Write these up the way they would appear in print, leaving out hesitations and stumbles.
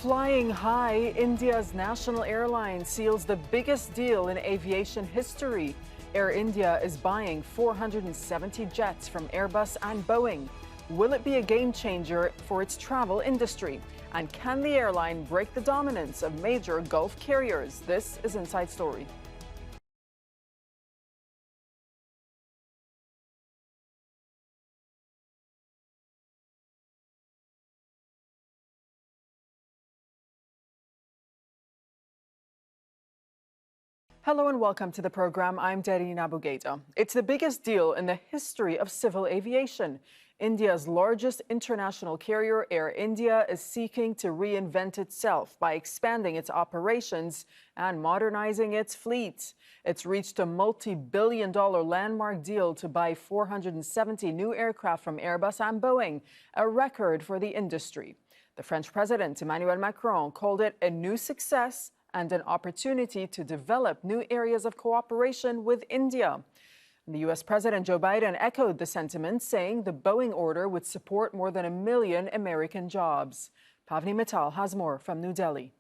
Flying high, India's national airline seals the biggest deal in aviation history. Air India is buying 470 jets from Airbus and Boeing. Will it be a game changer for its travel industry? And can the airline break the dominance of major Gulf carriers? This is Inside Story. Hello and welcome to the program. I'm Dareen AbuGhaida. It's the biggest deal in the history of civil aviation. India's largest international carrier, Air India, is seeking to reinvent itself by expanding its operations and modernizing its fleet. It's reached a multi-billion-dollar landmark deal to buy 470 new aircraft from Airbus and Boeing, a record for the industry. The French President, Emanuel Macron, called it a new success and an opportunity to develop new areas of cooperation with India. The U.S. President Joe Biden echoed the sentiment, saying the Boeing order would support more than 1 million American jobs. Pavni Mittal has more from New Delhi.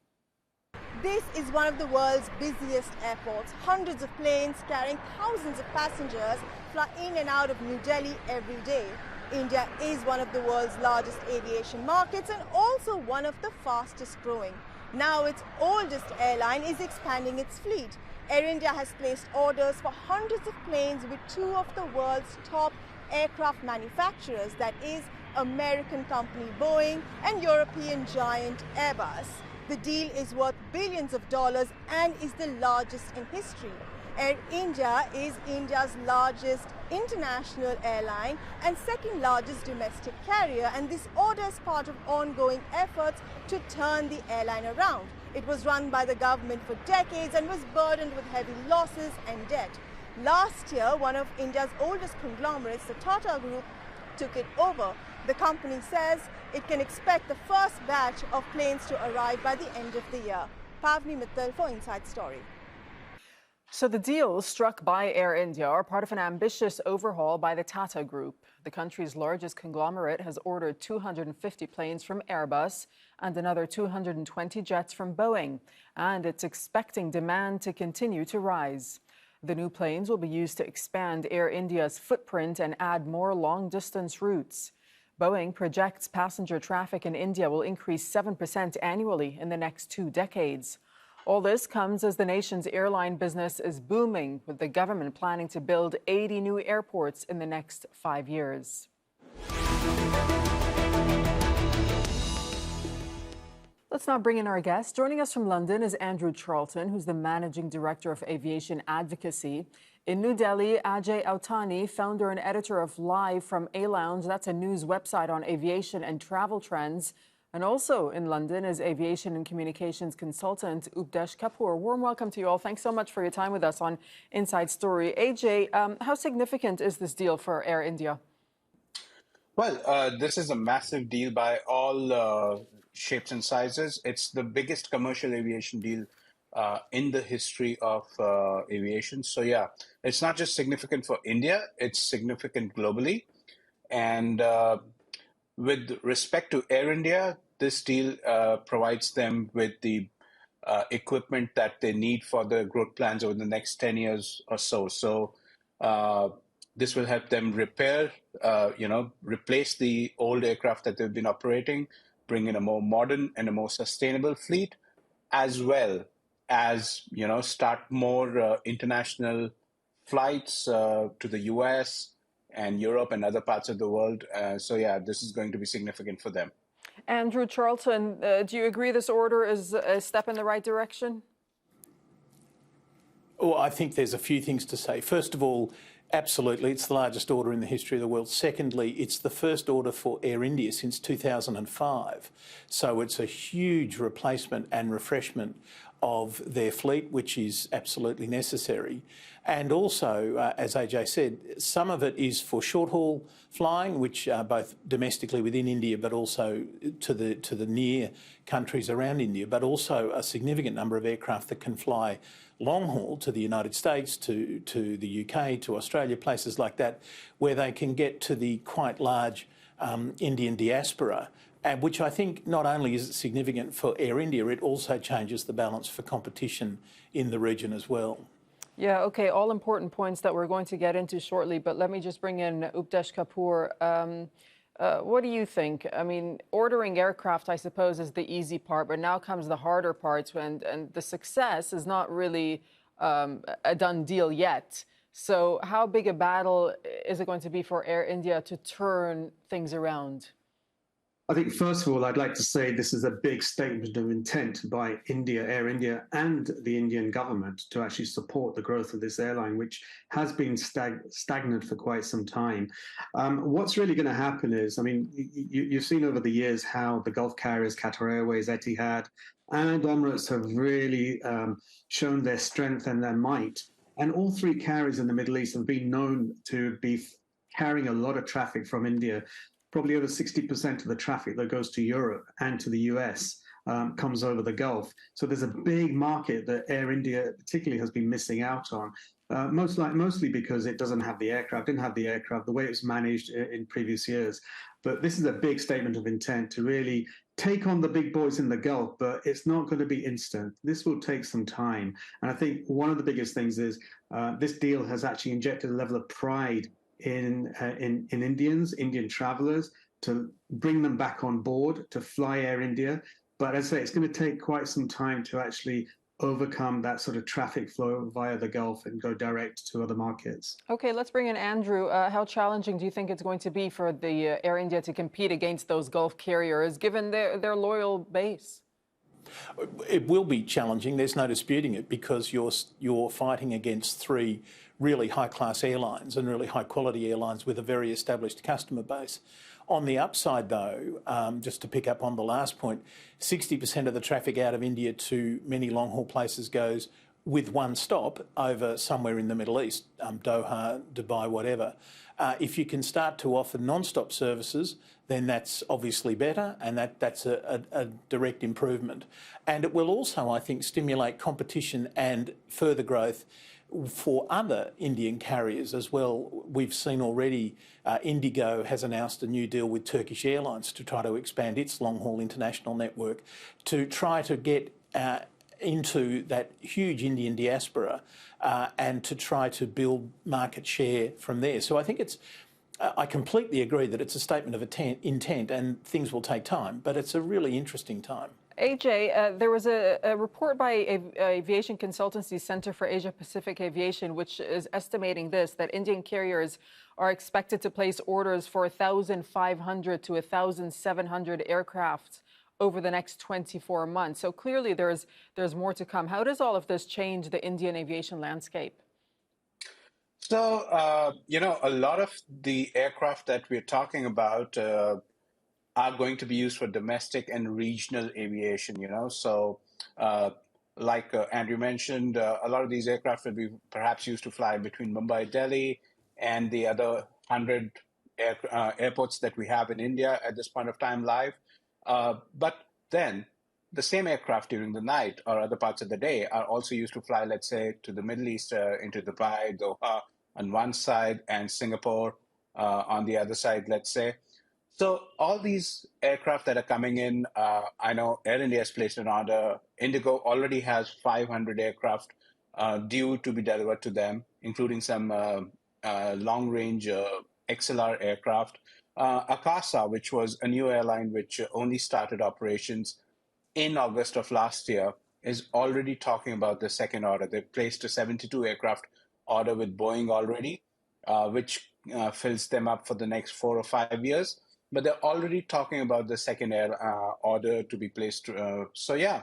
This is one of the world's busiest airports. Hundreds of planes carrying thousands of passengers fly in and out of New Delhi every day. India is one of the world's largest aviation markets and also one of the fastest growing. Now its oldest airline is expanding its fleet. Air India has placed orders for hundreds of planes with two of the world's top aircraft manufacturers, that is, American company Boeing and European giant Airbus. The deal is worth billions of dollars and is the largest in history. Air India is India's largest international airline and second largest domestic carrier, and this order is part of ongoing efforts to turn the airline around. It was run by the government for decades and was burdened with heavy losses and debt. Last year, one of India's oldest conglomerates, the Tata Group, took it over. The company says it can expect the first batch of planes to arrive by the end of the year. Pavni Mittal for Inside Story. So the deals struck by Air India are part of an ambitious overhaul by the Tata Group. The country's largest conglomerate has ordered 250 planes from Airbus and another 220 jets from Boeing, and it's expecting demand to continue to rise. The new planes will be used to expand Air India's footprint and add more long-distance routes. Boeing projects passenger traffic in India will increase 7% annually in the next 2 decades. All this comes as the nation's airline business is booming, with the government planning to build 80 new airports in the next 5 years. Let's now bring in our guest. Joining us from London is Andrew Charlton, who's the Managing Director of Aviation Advocacy. In New Delhi, Ajay Autani, founder and editor of Live from A Lounge, that's a news website on aviation and travel trends. And also in London is aviation and communications consultant Updesh Kapur. Warm welcome to you all. Thanks so much for your time with us on Inside Story. AJ, how significant is this deal for Air India? Well, this is a massive deal by all shapes and sizes. It's the biggest commercial aviation deal in the history of aviation. So yeah, it's not just significant for India, it's significant globally. And with respect to Air India, this deal provides them with the equipment that they need for their growth plans over the next 10 years or so. So this will help them repair, replace the old aircraft that they've been operating, bring in a more modern and a more sustainable fleet, as well as, start more international flights to the US and Europe and other parts of the world. So yeah, this is going to be significant for them. Andrew Charlton, do you agree this order is a step in the right direction? Well, I think there's a few things to say. First of all, absolutely, it's the largest order in the history of the world. Secondly, it's the first order for Air India since 2005. So it's a huge replacement and refreshment of their fleet, which is absolutely necessary. And also, as AJ said, some of it is for short-haul flying, which both domestically within India, but also to the near countries around India, but also a significant number of aircraft that can fly long-haul to the United States, to the UK, to Australia, places like that, where they can get to the quite large Indian diaspora and which I think not only is it significant for Air India, it also changes the balance for competition in the region as well. Yeah, okay, all important points that we're going to get into shortly, but let me just bring in Updesh Kapur. What do you think? I mean, ordering aircraft, I suppose, is the easy part, but now comes the harder parts, and the success is not really a done deal yet. So how big a battle is it going to be for Air India to turn things around? I think, first of all, I'd like to say this is a big statement of intent by India, Air India, and the Indian government to actually support the growth of this airline, which has been stagnant for quite some time. What's really going to happen is, I mean, you've seen over the years how the Gulf carriers, Qatar Airways, Etihad, and Emirates have really shown their strength and their might. And all three carriers in the Middle East have been known to be carrying a lot of traffic from India. Probably over 60% of the traffic that goes to Europe and to the US comes over the Gulf. So there's a big market that Air India particularly has been missing out on, mostly because it doesn't have the aircraft, didn't have the aircraft, the way it was managed in previous years. But this is a big statement of intent to really take on the big boys in the Gulf, but it's not going to be instant. This will take some time. And I think one of the biggest things is this deal has actually injected a level of pride in Indian travelers, to bring them back on board to fly Air India. But as I say, it's going to take quite some time to actually overcome that sort of traffic flow via the Gulf and go direct to other markets. Okay, let's bring in Andrew. How challenging do you think it's going to be for the Air India to compete against those Gulf carriers, given their loyal base? It will be challenging, there's no disputing it, because you're fighting against three really high-class airlines and really high-quality airlines with a very established customer base. On the upside, though, just to pick up on the last point, 60% of the traffic out of India to many long-haul places goes with one stop over somewhere in the Middle East, Doha, Dubai, whatever. If you can start to offer non-stop services, then that's obviously better, and that's a direct improvement. And it will also, I think, stimulate competition and further growth for other Indian carriers as well. We've seen already Indigo has announced a new deal with Turkish Airlines to try to expand its long-haul international network, to try to get into that huge Indian diaspora and to try to build market share from there. So I think I completely agree that it's a statement of intent and things will take time, but it's a really interesting time. AJ, there was a report by Aviation Consultancy Center for Asia Pacific Aviation, which is estimating that Indian carriers are expected to place orders for 1,500 to 1,700 aircraft over the next 24 months. So clearly there's more to come. How does all of this change the Indian aviation landscape? So, a lot of the aircraft that we're talking about are going to be used for domestic and regional aviation, So, like Andrew mentioned, a lot of these aircraft will be perhaps used to fly between Mumbai, Delhi, and the other 100 airports that we have in India at this point of time live. But then the same aircraft during the night or other parts of the day are also used to fly, let's say, to the Middle East, into Dubai, Doha on one side, and Singapore on the other side, let's say. So all these aircraft that are coming in, I know Air India has placed an order. Indigo already has 500 aircraft due to be delivered to them, including some long-range XLR aircraft. Akasa, which was a new airline which only started operations in August of last year, is already talking about the second order. They placed a 72 aircraft order with Boeing already, which fills them up for the next 4 or 5 years. But they're already talking about the second order to be placed. So yeah,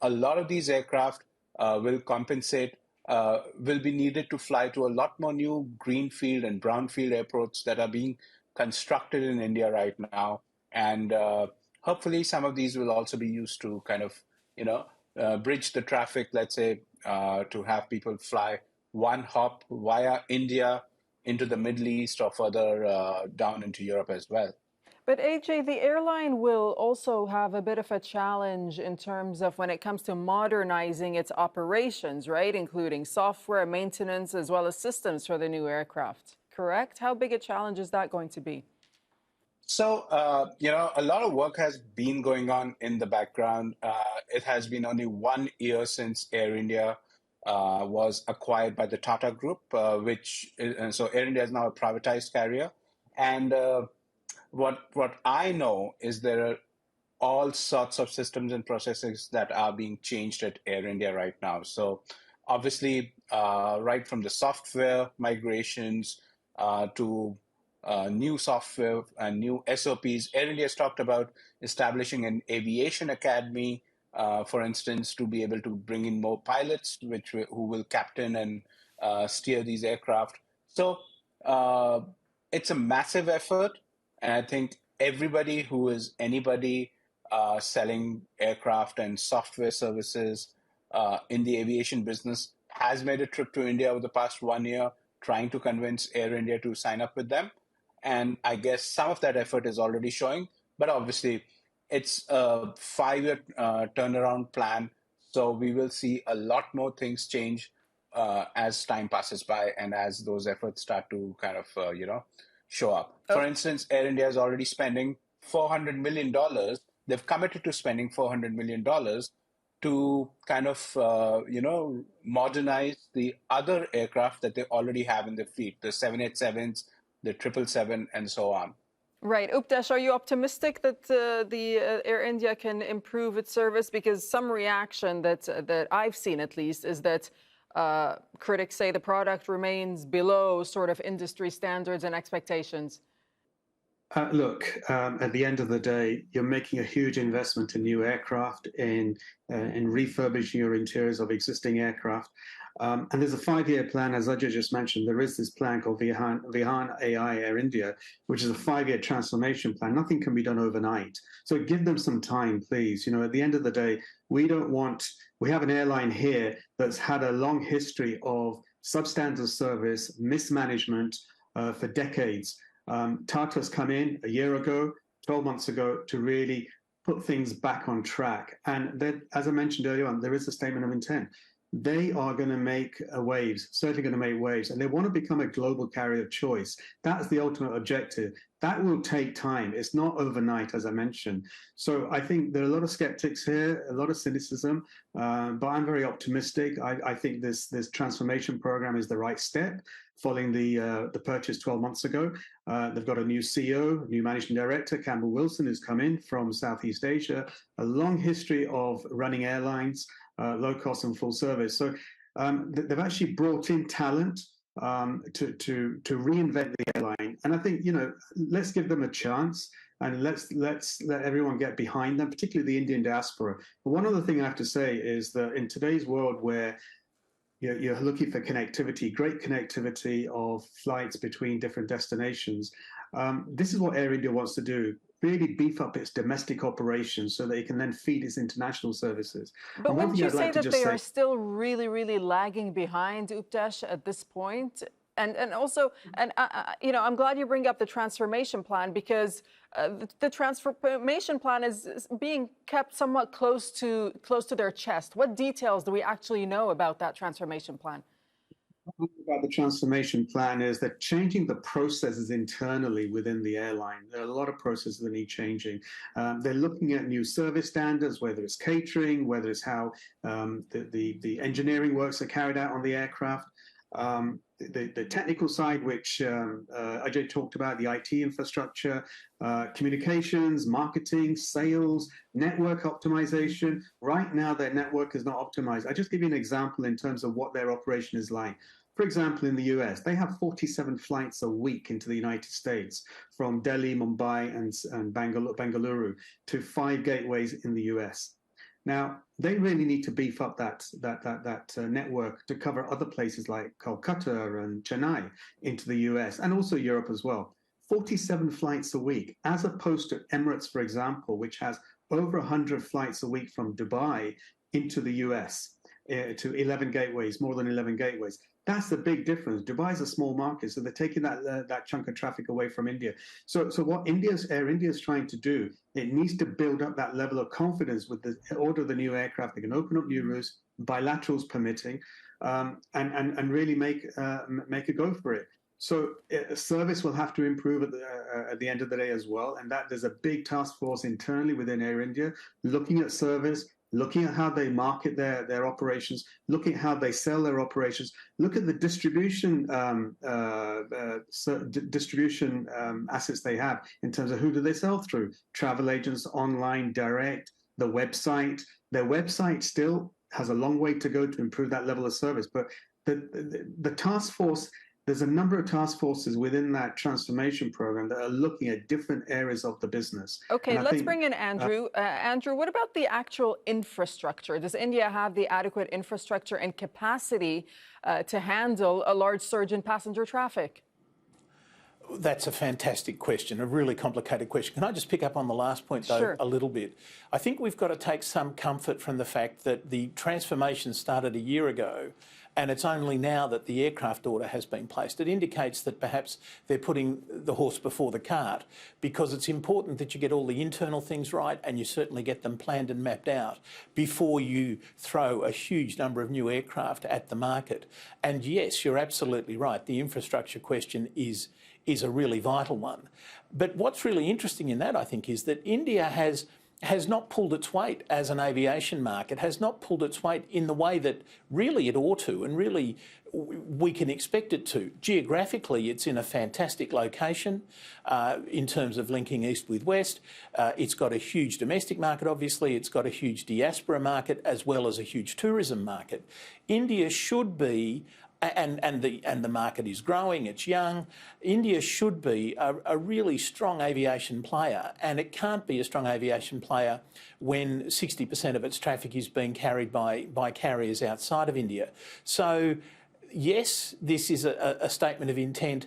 a lot of these aircraft will compensate, will be needed to fly to a lot more new greenfield and brownfield airports that are being constructed in India right now. And hopefully some of these will also be used to kind of, bridge the traffic, let's say, to have people fly one hop via India into the Middle East or further down into Europe as well. But AJ, the airline will also have a bit of a challenge in terms of when it comes to modernizing its operations, right? Including software, maintenance, as well as systems for the new aircraft, correct? How big a challenge is that going to be? So, a lot of work has been going on in the background. It has been only 1 year since Air India was acquired by the Tata Group, and so Air India is now a privatized carrier. And what I know is there are all sorts of systems and processes that are being changed at Air India right now. So obviously, right from the software migrations to new software and new SOPs, Air India has talked about establishing an aviation academy, for instance, to be able to bring in more pilots, who will captain and steer these aircraft. So uh, it's a massive effort, and I think everybody who is anybody selling aircraft and software services in the aviation business has made a trip to India over the past 1 year, trying to convince Air India to sign up with them. And I guess some of that effort is already showing, but obviously it's a 5 year turnaround plan. So we will see a lot more things change as time passes by and as those efforts start to kind of, show up. For instance, Air India is already spending $400 million. They've committed to spending $400 million to kind of, modernize the other aircraft that they already have in the fleet, the 787s, the 777, and so on. Right. Updesh, are you optimistic that the Air India can improve its service? Because some reaction that I've seen, at least, is that critics say the product remains below sort of industry standards and expectations. Look, at the end of the day, you're making a huge investment in new aircraft, in refurbishing your interiors of existing aircraft. And there's a 5 year plan, as Ajay just mentioned. There is this plan called Vihan AI Air India, which is a 5 year transformation plan. Nothing can be done overnight. So give them some time, please. At the end of the day, we have an airline here that's had a long history of substandard service, mismanagement for decades. Tata's come in a year ago, 12 months ago, to really put things back on track. And as I mentioned earlier on, there is a statement of intent. They are going to make waves, certainly going to make waves, and they want to become a global carrier of choice. That's the ultimate objective. That will take time. It's not overnight, as I mentioned. So I think there are a lot of skeptics here, a lot of cynicism, but I'm very optimistic. I think this transformation program is the right step following the purchase 12 months ago. They've got a new CEO, new managing director, Campbell Wilson, who's come in from Southeast Asia, a long history of running airlines, low cost and full service. So they've actually brought in talent to reinvent the airline. And I think, let's give them a chance and let's let everyone get behind them, particularly the Indian diaspora. But one other thing I have to say is that in today's world where you're looking for connectivity, great connectivity of flights between different destinations, this is what Air India wants to do. Really beef up its domestic operations so that it can then feed its international services. But wouldn't you say that they are still really, really lagging behind, Updesh, at this point? And also, I'm glad you bring up the transformation plan, because the transformation plan is being kept somewhat close to their chest. What details do we actually know about that transformation plan? About the transformation plan is that changing the processes internally within the airline. There are a lot of processes that need changing. They're looking at new service standards, whether it's catering, whether it's how the engineering works are carried out on the aircraft. The technical side, which Ajay talked about, the IT infrastructure, communications, marketing, sales, network optimization. Right now, their network is not optimized. I'll just give you an example in terms of what their operation is like. For example, in the US, they have 47 flights a week into the United States from Delhi, Mumbai, and Bengaluru to 5 gateways in the US. Now, they really need to beef up that network to cover other places like Kolkata and Chennai into the US and also Europe as well. 47 flights a week, as opposed to Emirates, for example, which has over 100 flights a week from Dubai into the US to 11 gateways, more than 11 gateways. That's the big difference. Dubai is a small market, so they're taking that chunk of traffic away from India. So what Air India is trying to do, it needs to build up that level of confidence with the order of the new aircraft. They can open up new routes, bilaterals permitting, and really make a go for it. So service will have to improve at the end of the day as well. And that there's a big task force internally within Air India looking at service, looking at how they market their operations, looking at how they sell their operations, look at the distribution assets they have in terms of who do they sell through, travel agents, online, direct, the website. Their website still has a long way to go to improve that level of service. But the task force, there's a number of task forces within that transformation program that are looking at different areas of the business. Okay, let's bring in Andrew. Andrew, what about the actual infrastructure? Does India have the adequate infrastructure and capacity to handle a large surge in passenger traffic? That's a fantastic question, a really complicated question. Can I just pick up on the last point, though, a little bit? I think we've got to take some comfort from the fact that the transformation started a year ago, and it's only now that the aircraft order has been placed. It indicates that perhaps they're putting the horse before the cart, because it's important that you get all the internal things right, and you certainly get them planned and mapped out before you throw a huge number of new aircraft at the market. And yes, you're absolutely right. The infrastructure question is a really vital one. But what's really interesting in that, I think, is that India has not pulled its weight as an aviation market, has not pulled its weight in the way that really it ought to, and really we can expect it to. Geographically, it's in a fantastic location in terms of linking east with west. It's got a huge domestic market, obviously. It's got a huge diaspora market as well as a huge tourism market. India should be, and the market is growing, it's young. India should be a really strong aviation player, and it can't be a strong aviation player when 60% of its traffic is being carried by carriers outside of India. So yes, this is a statement of intent.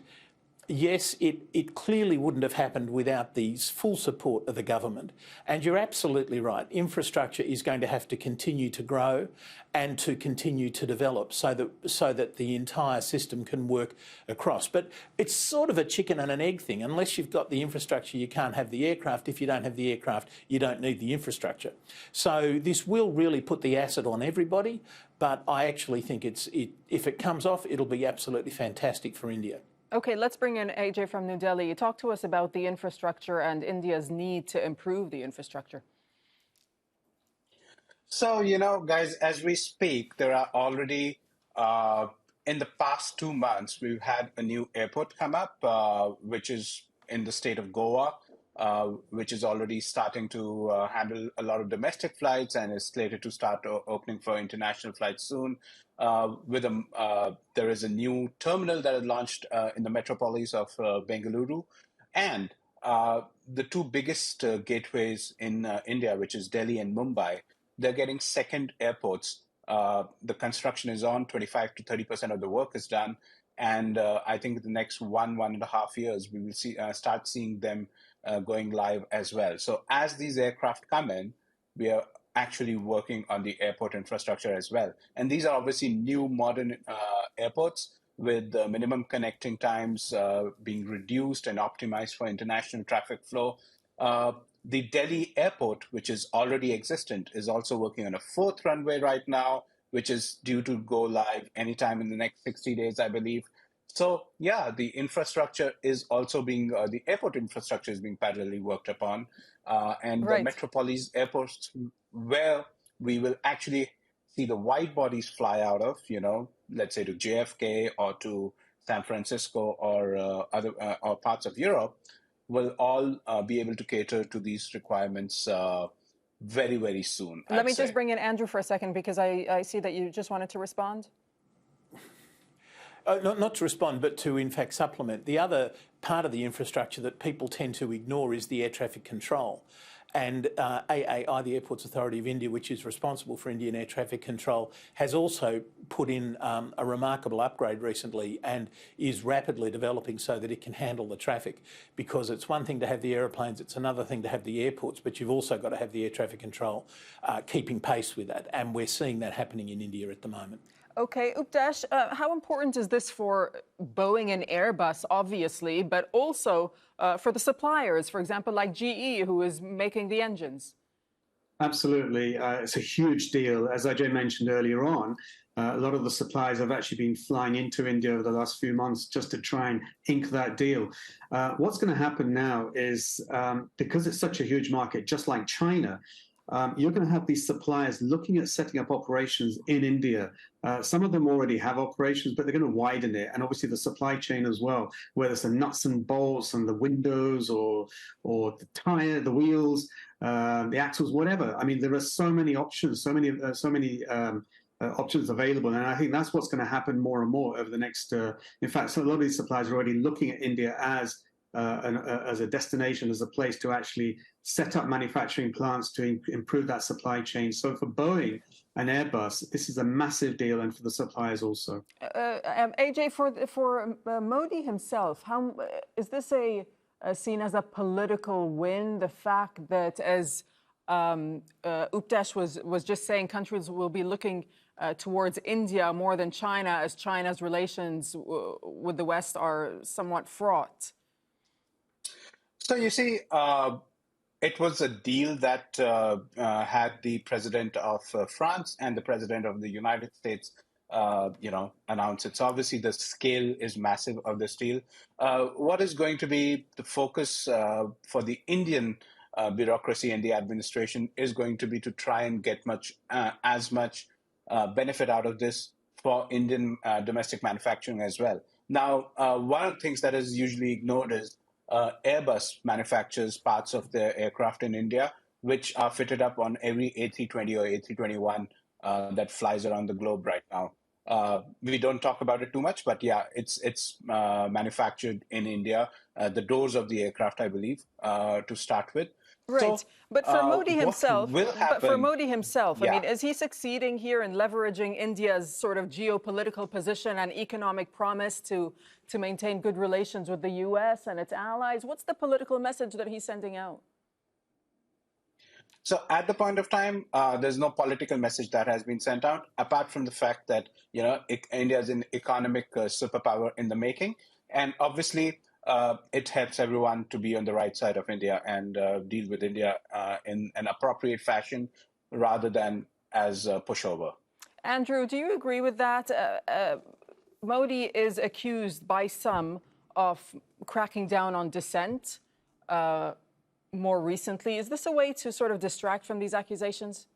Yes, it clearly wouldn't have happened without the full support of the government. And you're absolutely right. Infrastructure is going to have to continue to grow and to continue to develop so that the entire system can work across. But it's sort of a chicken and an egg thing. Unless you've got the infrastructure, you can't have the aircraft. If you don't have the aircraft, you don't need the infrastructure. So this will really put the acid on everybody. But I actually think if it comes off, it'll be absolutely fantastic for India. Okay, let's bring in AJ from New Delhi. Talk to us about the infrastructure and India's need to improve the infrastructure. So, guys, as we speak, there are already, in the past 2 months, we've had a new airport come up, which is in the state of Goa, which is already starting to handle a lot of domestic flights and is slated to start opening for international flights soon. There is a new terminal that is launched in the metropolis of Bengaluru, and the two biggest gateways in India, which is Delhi and Mumbai, they're getting second airports. The construction is on, 25 to 30% of the work is done, and I think in the next 1.5 years, we will start seeing them going live as well. So as these aircraft come in, we are actually working on the airport infrastructure as well. And these are obviously new modern airports with minimum connecting times being reduced and optimized for international traffic flow. The Delhi airport, which is already existent, is also working on a 4th runway right now, which is due to go live anytime in the next 60 days, I believe. So, yeah, the infrastructure is also the airport infrastructure is being parallelly worked upon. And the metropolis airports where we will actually see the wide bodies fly out of, let's say to JFK or to San Francisco or other or parts of Europe, will all be able to cater to these requirements very, very soon. Let me just bring in Andrew for a second, because I see that you just wanted to respond. Not to respond, but to, in fact, supplement. The other part of the infrastructure that people tend to ignore is the air traffic control. And AAI, the Airports Authority of India, which is responsible for Indian air traffic control, has also put in a remarkable upgrade recently and is rapidly developing so that it can handle the traffic. Because it's one thing to have the aeroplanes, it's another thing to have the airports, but you've also got to have the air traffic control keeping pace with that. And we're seeing that happening in India at the moment. Okay, Updesh, how important is this for Boeing and Airbus, obviously, but also for the suppliers, for example, like GE, who is making the engines? Absolutely. It's a huge deal. As Ajay mentioned earlier on, A lot of the suppliers have actually been flying into India over the last few months just to try and ink that deal. What's going to happen now is, because it's such a huge market, just like China, you're going to have these suppliers looking at setting up operations in India. Some of them already have operations, but they're going to widen it. And obviously the supply chain as well, whether it's the nuts and bolts and the windows or the tire, the wheels, the axles, whatever. I mean, there are so many options, so many options available. And I think that's what's going to happen more and more over the next, in fact, so a lot of these suppliers are already looking at India as a destination, as a place to actually set up manufacturing plants to improve that supply chain. So for Boeing and Airbus, this is a massive deal, and for the suppliers also. AJ, for Modi himself, how is this seen as a political win? The fact that, as Updesh was just saying, countries will be looking towards India more than China, as China's relations with the West are somewhat fraught. So you see, it was a deal that had the president of France and the president of the United States, announce it. So obviously the scale is massive of this deal. What is going to be the focus for the Indian bureaucracy and the administration is going to be to try and get as much benefit out of this for Indian domestic manufacturing as well. Now, one of the things that is usually ignored is Airbus manufactures parts of their aircraft in India, which are fitted up on every A320 or A321 that flies around the globe right now. We don't talk about it too much, but yeah, it's manufactured in India. The doors of the aircraft, I believe, to start with. Right, So, but for Modi himself, yeah. I mean, is he succeeding here in leveraging India's sort of geopolitical position and economic promise to maintain good relations with the U.S. and its allies? What's the political message that he's sending out? So at the point of time, there's no political message that has been sent out, apart from the fact that, India is an economic superpower in the making. And obviously, it helps everyone to be on the right side of India and deal with India in an appropriate fashion rather than as a pushover. Andrew, do you agree with that? Modi is accused by some of cracking down on dissent more recently. Is this a way to sort of distract from these accusations?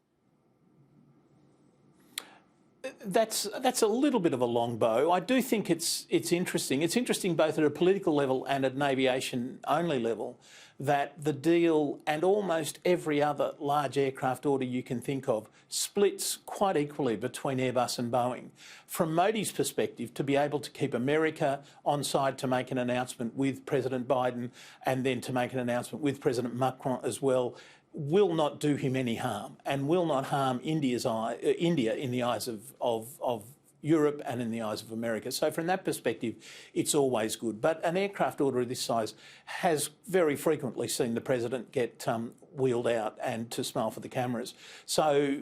That's a little bit of a long bow. I do think it's interesting. It's interesting both at a political level and at an aviation-only level that the deal and almost every other large aircraft order you can think of splits quite equally between Airbus and Boeing. From Modi's perspective, to be able to keep America on side to make an announcement with President Biden and then to make an announcement with President Macron as well, will not do him any harm and will not harm India in the eyes of Europe and in the eyes of America. So from that perspective, it's always good. But an aircraft order of this size has very frequently seen the president get wheeled out and to smile for the cameras. So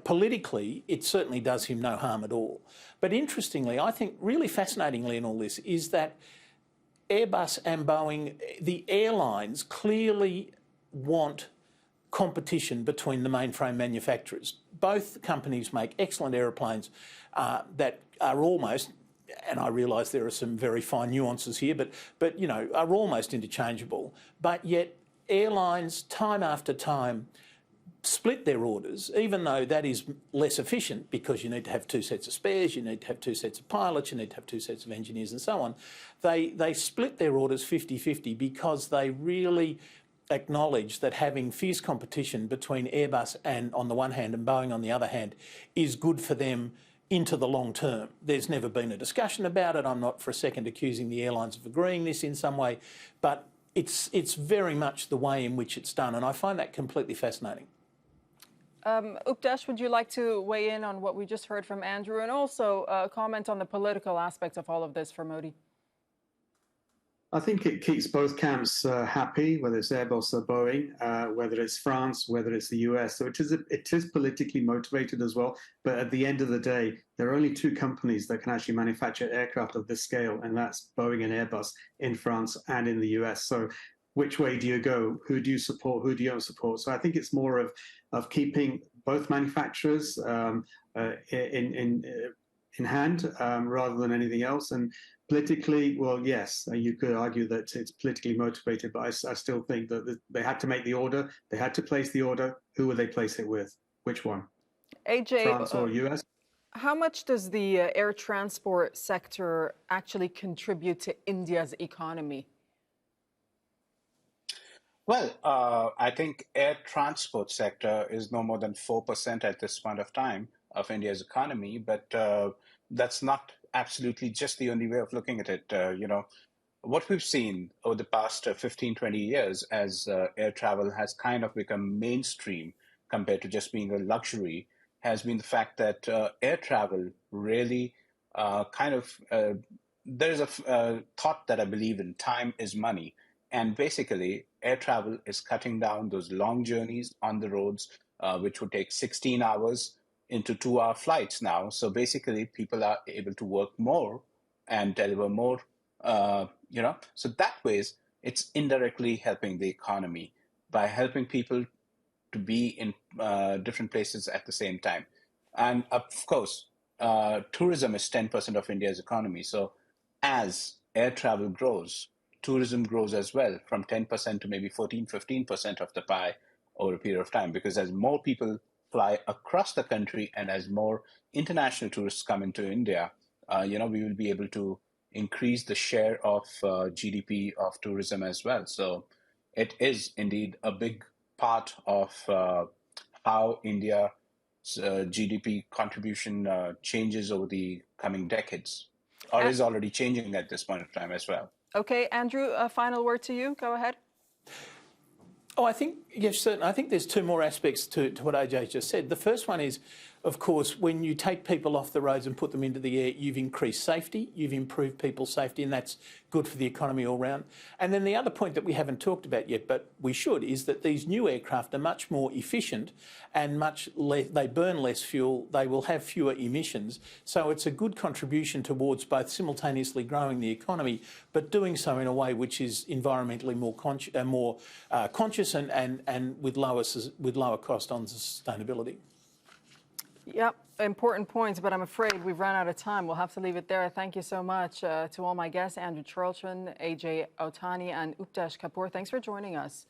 politically, it certainly does him no harm at all. But interestingly, I think really fascinatingly in all this is that Airbus and Boeing, the airlines clearly want competition between the mainframe manufacturers. Both companies make excellent aeroplanes that are almost, and I realise there are some very fine nuances here, but are almost interchangeable. But yet airlines, time after time, split their orders, even though that is less efficient because you need to have two sets of spares, you need to have two sets of pilots, you need to have two sets of engineers and so on. They split their orders 50-50 because they really acknowledge that having fierce competition between Airbus and on the one hand and Boeing on the other hand is good for them into the long term. There's never been a discussion about it. I'm not for a second accusing the airlines of agreeing this in some way, but it's very much the way in which it's done, and I find that completely fascinating. Updesh, would you like to weigh in on what we just heard from Andrew and also comment on the political aspects of all of this for Modi? I think it keeps both camps happy, whether it's Airbus or Boeing, whether it's France, whether it's the US. So it is politically motivated as well. But at the end of the day, there are only two companies that can actually manufacture aircraft of this scale, and that's Boeing and Airbus in France and in the US. So which way do you go? Who do you support? Who do you don't support? So I think it's more of keeping both manufacturers in hand rather than anything else. And politically, well, yes, you could argue that it's politically motivated, but I still think that they had to make the order. They had to place the order. Who would they place it with? Which one? AJ, France or US? how much does the air transport sector actually contribute to India's economy? Well, I think air transport sector is no more than 4% at this point of time of India's economy, but that's not absolutely just the only way of looking at it. What we've seen over the past 15, 20 years as air travel has kind of become mainstream compared to just being a luxury has been the fact that air travel really there's a thought that I believe in: time is money. And basically, air travel is cutting down those long journeys on the roads, which would take 16 hours into 2-hour flights now. So basically, people are able to work more and deliver more, So that ways, it's indirectly helping the economy by helping people to be in different places at the same time. And of course, tourism is 10% of India's economy. So as air travel grows, tourism grows as well, from 10% to maybe 14, 15% of the pie over a period of time. Because as more people fly across the country and as more international tourists come into India, we will be able to increase the share of GDP of tourism as well. So it is indeed a big part of how India's GDP contribution changes over the coming decades, or is already changing at this point of time as well. Okay, Andrew, a final word to you. Go ahead. Oh, I think, yes, certainly. I think there's two more aspects to what AJ just said. The first one is, of course, when you take people off the roads and put them into the air, you've increased safety, you've improved people's safety, and that's good for the economy all round. And then the other point that we haven't talked about yet, but we should, is that these new aircraft are much more efficient and they burn less fuel, they will have fewer emissions. So it's a good contribution towards both simultaneously growing the economy, but doing so in a way which is environmentally more conscious and with lower cost on sustainability. Yep, important points, but I'm afraid we've run out of time. We'll have to leave it there. Thank you so much to all my guests, Andrew Charlton, AJ Otani, and Updesh Kapur. Thanks for joining us.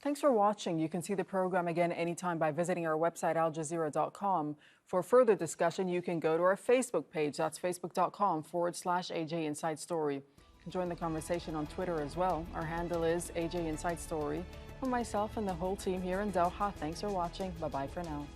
Thanks for watching. You can see the program again anytime by visiting our website, aljazeera.com. For further discussion, you can go to our Facebook page. That's facebook.com/AJ Inside Story. You can join the conversation on Twitter as well. Our handle is AJ Inside Story. From myself and the whole team here in Doha, thanks for watching. Bye-bye for now.